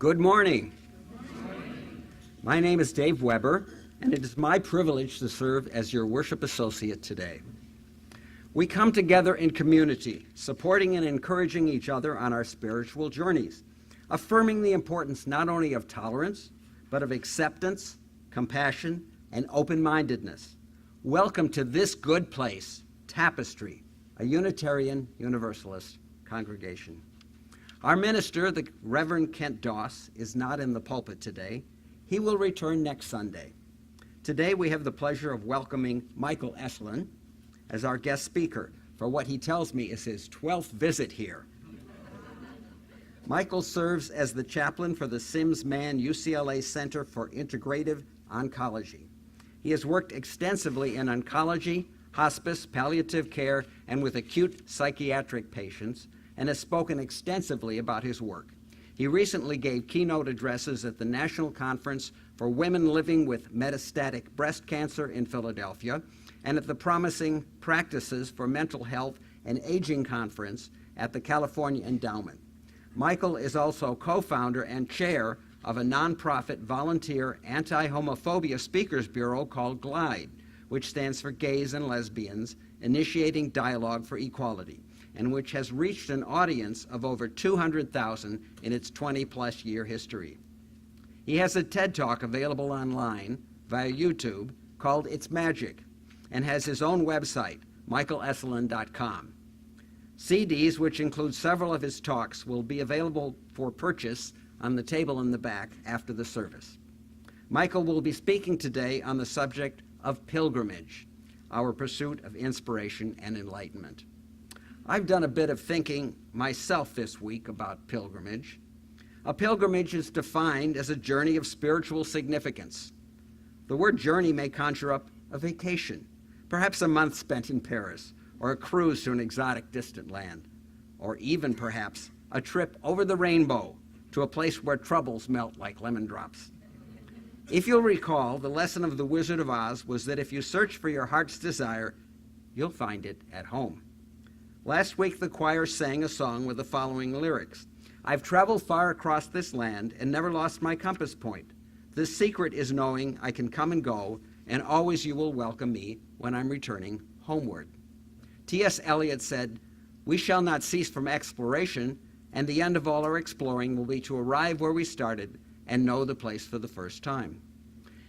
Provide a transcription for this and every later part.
Good morning. My name is Dave Weber, and it is my privilege to serve as your worship associate today. We come together in community, supporting and encouraging each other on our spiritual journeys, affirming the importance not only of tolerance, but of acceptance, compassion, and open-mindedness. Welcome to this good place, Tapestry, a Unitarian Universalist congregation. Our minister, the Reverend Kent Doss, is not in the pulpit today. He will return next Sunday. Today we have the pleasure of welcoming Michael Eselun as our guest speaker for what he tells me is his 12th visit here. Michael serves as the chaplain for the Sims-Mann UCLA Center for Integrative Oncology. He has worked extensively in oncology, hospice, palliative care, and with acute psychiatric patients, and has spoken extensively about his work. He recently gave keynote addresses at the National Conference for Women Living with Metastatic Breast Cancer in Philadelphia and at the Promising Practices for Mental Health and Aging Conference at the California Endowment. Michael is also co-founder and chair of a nonprofit volunteer anti-homophobia speakers bureau called GLIDE, which stands for Gays and Lesbians Initiating Dialogue for Equality, and which has reached an audience of over 200,000 in its 20-plus year history. He has a TED Talk available online via YouTube called It's Magic, and has his own website, michaeleselun.com. CDs, which include several of his talks, will be available for purchase on the table in the back after the service. Michael will be speaking today on the subject of pilgrimage, our pursuit of inspiration and enlightenment. I've done a bit of thinking myself this week about pilgrimage. A pilgrimage is defined as a journey of spiritual significance. The word journey may conjure up a vacation, perhaps a month spent in Paris, or a cruise to an exotic distant land, or even perhaps a trip over the rainbow to a place where troubles melt like lemon drops. If you'll recall, the lesson of the Wizard of Oz was that if you search for your heart's desire, you'll find it at home. Last week, the choir sang a song with the following lyrics. I've traveled far across this land and never lost my compass point. The secret is knowing I can come and go, and always you will welcome me when I'm returning homeward. T.S. Eliot said, we shall not cease from exploration, and the end of all our exploring will be to arrive where we started and know the place for the first time.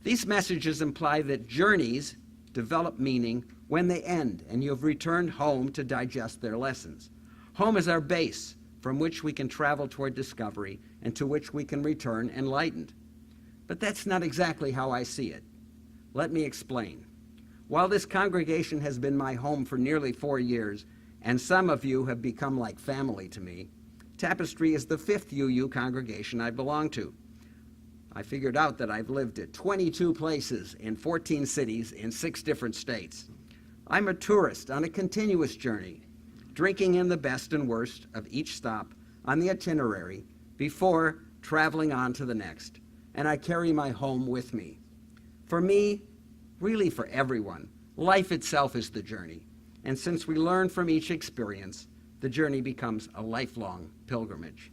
These messages imply that journeys develop meaning when they end and you have returned home to digest their lessons. Home is our base from which we can travel toward discovery and to which we can return enlightened. But that's not exactly how I see it. Let me explain. While this congregation has been my home for nearly 4 years, and some of you have become like family to me, Tapestry is the 5th UU congregation I belong to. I figured out that I've lived at 22 places in 14 cities in 6 different states. I'm a tourist on a continuous journey, drinking in the best and worst of each stop on the itinerary before traveling on to the next, and I carry my home with me. For me, really for everyone, life itself is the journey, and since we learn from each experience, the journey becomes a lifelong pilgrimage.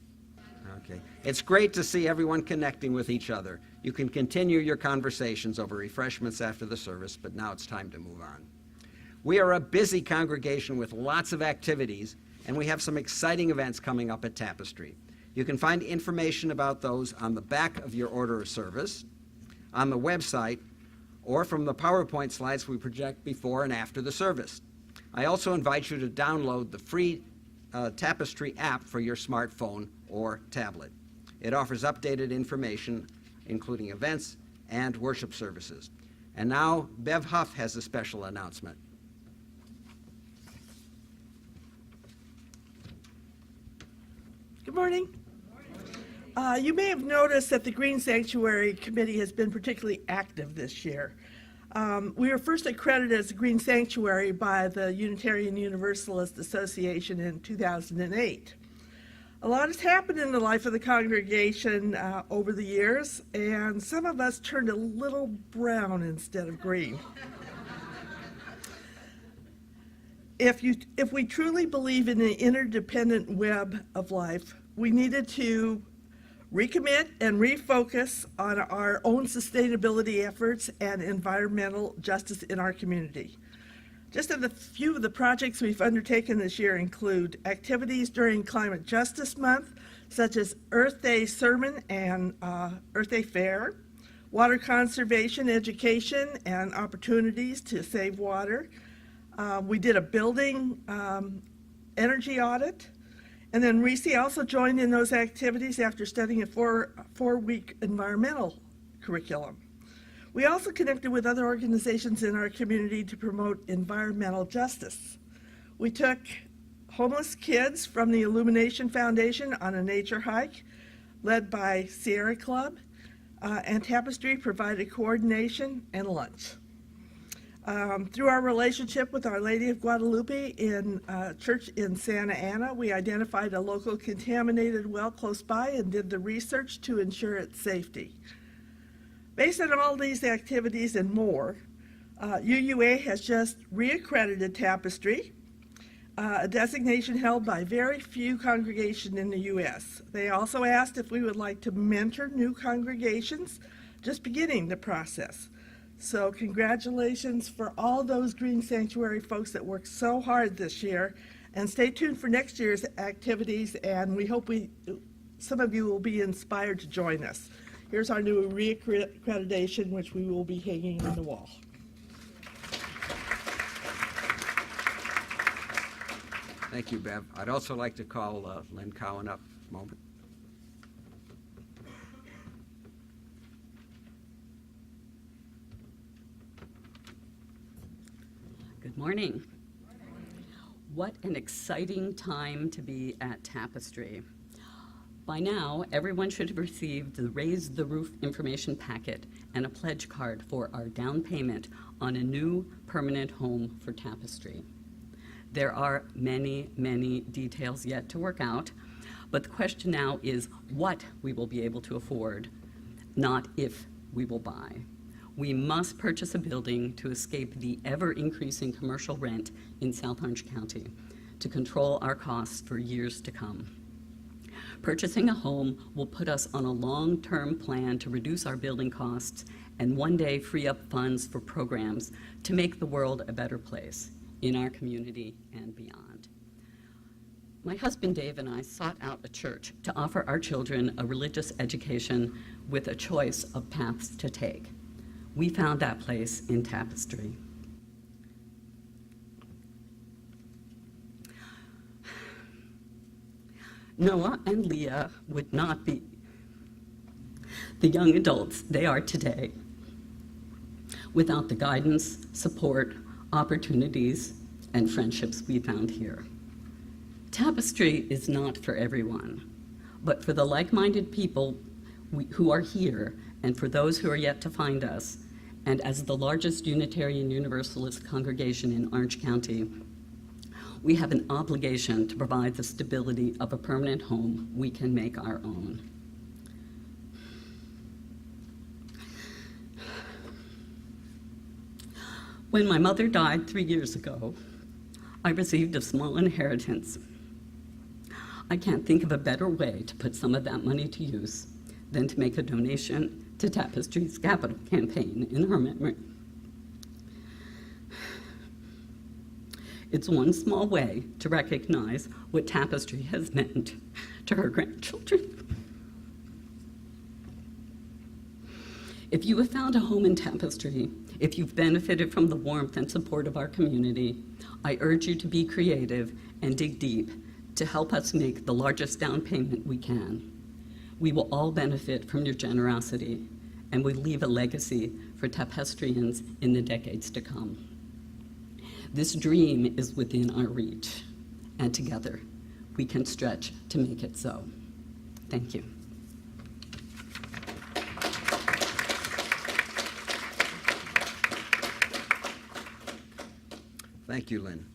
Okay. It's great to see everyone connecting with each other. You can continue your conversations over refreshments after the service, but now it's time to move on. We are a busy congregation with lots of activities, and we have some exciting events coming up at Tapestry. You can find information about those on the back of your order of service, on the website, or from the PowerPoint slides we project before and after the service. I also invite you to download the free Tapestry app for your smartphone or tablet. It offers updated information, including events and worship services. And now, Bev Huff has a special announcement. Good morning. You may have noticed that the Green Sanctuary Committee has been particularly active this year. We were first accredited as a Green Sanctuary by the Unitarian Universalist Association in 2008. A lot has happened in the life of the congregation over the years, and some of us turned a little brown instead of green. If we truly believe in the interdependent web of life, we needed to recommit and refocus on our own sustainability efforts and environmental justice in our community. Just a few of the projects we've undertaken this year include activities during Climate Justice Month, such as Earth Day Sermon and Earth Day Fair, water conservation, education, and opportunities to save water. We did a building energy audit. And then Reese also joined in those activities after studying a four-week environmental curriculum. We also connected with other organizations in our community to promote environmental justice. We took homeless kids from the Illumination Foundation on a nature hike led by Sierra Club, and Tapestry provided coordination and lunch. Through our relationship with Our Lady of Guadalupe in church in Santa Ana, we identified a local contaminated well close by and did the research to ensure its safety. Based on all these activities and more, UUA has just reaccredited Tapestry, a designation held by very few congregations in the U.S. They also asked if we would like to mentor new congregations, just beginning the process. So congratulations for all those Green Sanctuary folks that worked so hard this year, and stay tuned for next year's activities, and we hope some of you will be inspired to join us. Here's our new reaccreditation, which we will be hanging on the wall. Thank you, Bev. I'd also like to call Lynn Cowan up a moment. Good morning. What an exciting time to be at Tapestry. By now, everyone should have received the Raise the Roof information packet and a pledge card for our down payment on a new permanent home for Tapestry. There are many, many details yet to work out, but the question now is what we will be able to afford, not if we will buy. We must purchase a building to escape the ever-increasing commercial rent in South Orange County to control our costs for years to come. Purchasing a home will put us on a long-term plan to reduce our building costs and one day free up funds for programs to make the world a better place in our community and beyond. My husband Dave and I sought out a church to offer our children a religious education with a choice of paths to take. We found that place in Tapestry. Noah and Leah would not be the young adults they are today without the guidance, support, opportunities, and friendships we found here. Tapestry is not for everyone, but for the like-minded people who are here and for those who are yet to find us, and as the largest Unitarian Universalist congregation in Orange County, we have an obligation to provide the stability of a permanent home we can make our own. When my mother died 3 years ago, I received a small inheritance. I can't think of a better way to put some of that money to use than to make a donation to Tapestry's capital campaign in her memory. It's one small way to recognize what Tapestry has meant to her grandchildren. If you have found a home in Tapestry, if you've benefited from the warmth and support of our community, I urge you to be creative and dig deep to help us make the largest down payment we can. We will all benefit from your generosity, and we leave a legacy for Tapestrians in the decades to come. This dream is within our reach, and together we can stretch to make it so. Thank you. Thank you, Lynn.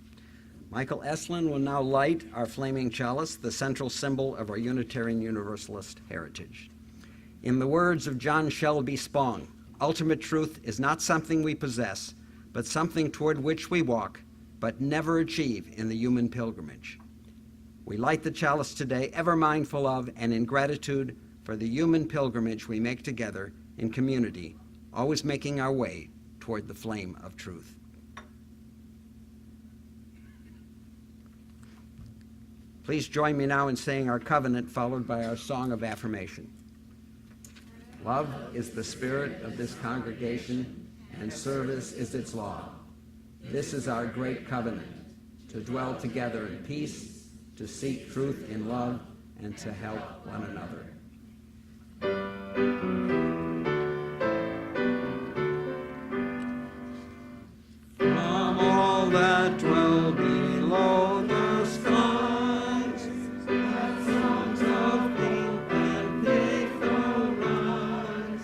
Michael Eselun will now light our flaming chalice, the central symbol of our Unitarian Universalist heritage. In the words of John Shelby Spong, ultimate truth is not something we possess, but something toward which we walk, but never achieve in the human pilgrimage. We light the chalice today, ever mindful of and in gratitude for the human pilgrimage we make together in community, always making our way toward the flame of truth. Please join me now in saying our covenant, followed by our song of affirmation. Love is the spirit of this congregation, and service is its law. This is our great covenant, to dwell together in peace, to seek truth in love, and to help one another. From all that dwell below the skies, let songs of hope and faith arise.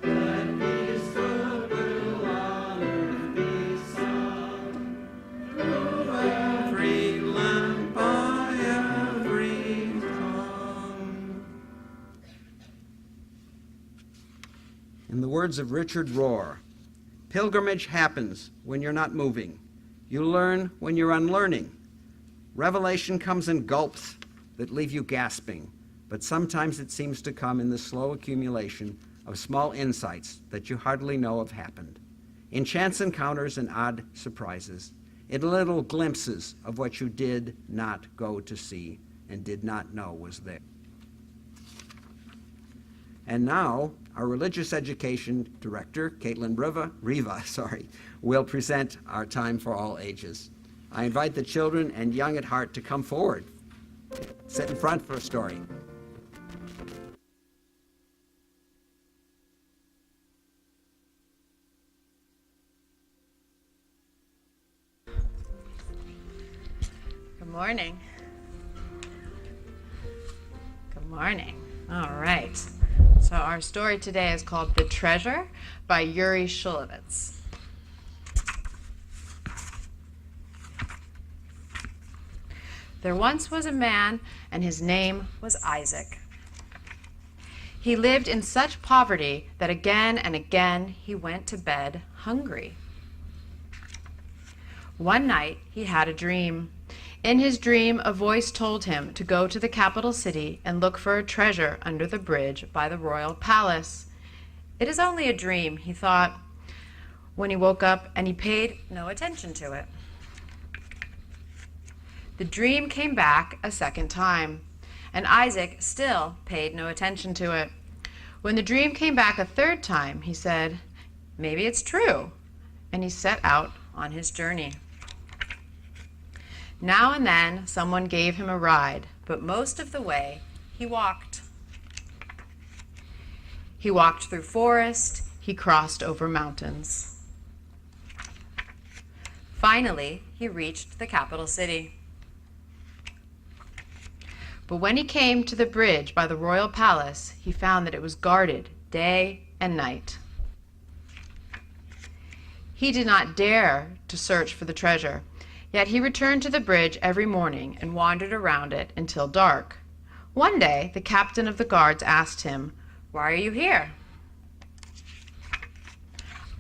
Let peace, goodwill on earth be sung, through every land, by every tongue. In the words of Richard Rohr, pilgrimage happens when you're not moving. You learn when you're unlearning. Revelation comes in gulps that leave you gasping, but sometimes it seems to come in the slow accumulation of small insights that you hardly know have happened, in chance encounters and odd surprises, in little glimpses of what you did not go to see and did not know was there. And now, our religious education director, Caitlin Riva, will present our Time for All Ages. I invite the children and young at heart to come forward. Sit in front for a story. Good morning. Good morning. All right. So our story today is called The Treasure by Yuri Shulevitz. There once was a man, and his name was Isaac. He lived in such poverty that again and again he went to bed hungry. One night he had a dream. In his dream, a voice told him to go to the capital city and look for a treasure under the bridge by the royal palace. It is only a dream, he thought, when he woke up, and he paid no attention to it. The dream came back a second time, and Isaac still paid no attention to it. When the dream came back a third time, he said, "Maybe it's true," and he set out on his journey. Now and then, someone gave him a ride, but most of the way, he walked. He walked through forest, he crossed over mountains. Finally, he reached the capital city. But when he came to the bridge by the royal palace, he found that it was guarded day and night. He did not dare to search for the treasure. Yet he returned to the bridge every morning and wandered around it until dark. One day, the captain of the guards asked him, "Why are you here?"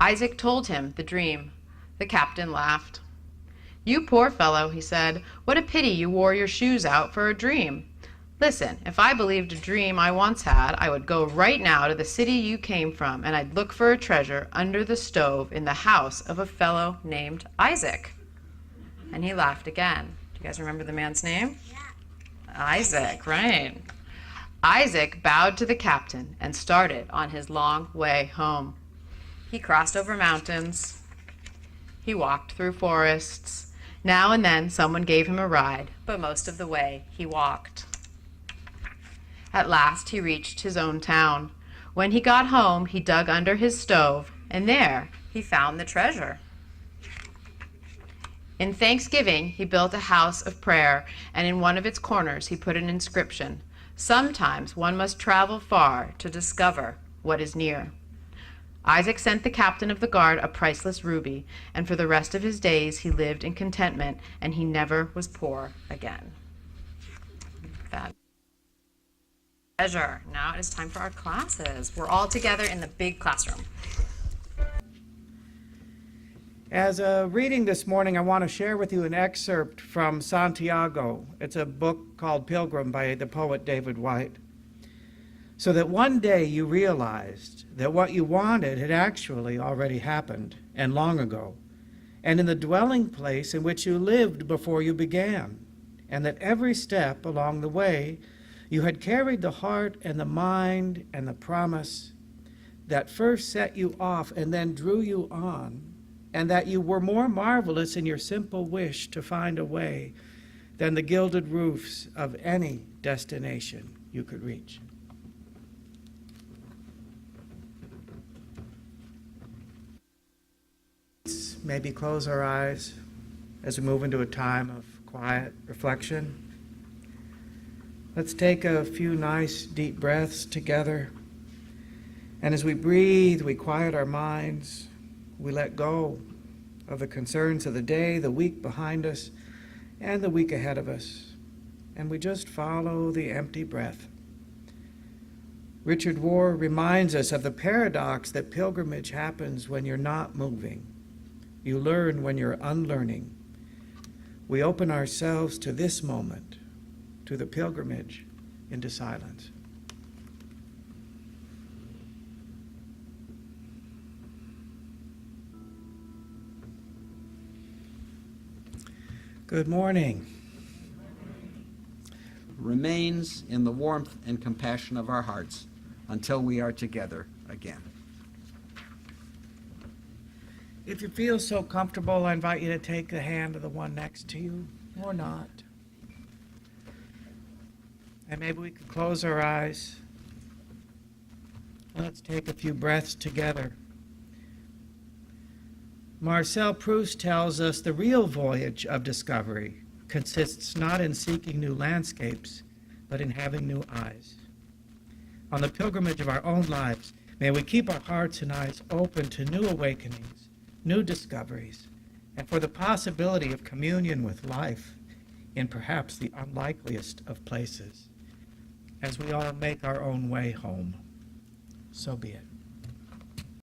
Isaac told him the dream. The captain laughed. "You poor fellow," he said, "what a pity you wore your shoes out for a dream. Listen, if I believed a dream I once had, I would go right now to the city you came from, and I'd look for a treasure under the stove in the house of a fellow named Isaac." And he laughed again. Do you guys remember the man's name? Yeah. Isaac, right. Isaac bowed to the captain and started on his long way home. He crossed over mountains. He walked through forests. Now and then someone gave him a ride, but most of the way he walked. At last he reached his own town. When he got home, he dug under his stove, and there he found the treasure. In thanksgiving, he built a house of prayer, and in one of its corners he put an inscription, "Sometimes one must travel far to discover what is near." Isaac sent the captain of the guard a priceless ruby, and for the rest of his days he lived in contentment, and he never was poor again. That treasure. Now it is time for our classes. We're all together in the big classroom. As a reading this morning, I want to share with you an excerpt from Santiago. It's a book called Pilgrim by the poet David White. so that one day you realized that what you wanted had actually already happened, and long ago, and in the dwelling place in which you lived before you began, and that every step along the way you had carried the heart and the mind and the promise that first set you off and then drew you on, and that you were more marvelous in your simple wish to find a way than the gilded roofs of any destination you could reach. Maybe close our eyes as we move into a time of quiet reflection. Let's take a few nice deep breaths together. And as we breathe, we quiet our minds. We let go of the concerns of the day, the week behind us, and the week ahead of us. And we just follow the empty breath. Richard Rohr reminds us of the paradox that pilgrimage happens when you're not moving. You learn when you're unlearning. We open ourselves to this moment, to the pilgrimage into silence. Good morning. Remains in the warmth and compassion of our hearts until we are together again. If you feel so comfortable, I invite you to take the hand of the one next to you, or not. And maybe we could close our eyes. Let's take a few breaths together. Marcel Proust tells us the real voyage of discovery consists not in seeking new landscapes, but in having new eyes. On the pilgrimage of our own lives, may we keep our hearts and eyes open to new awakenings, new discoveries, and for the possibility of communion with life in perhaps the unlikeliest of places, as we all make our own way home. So be it.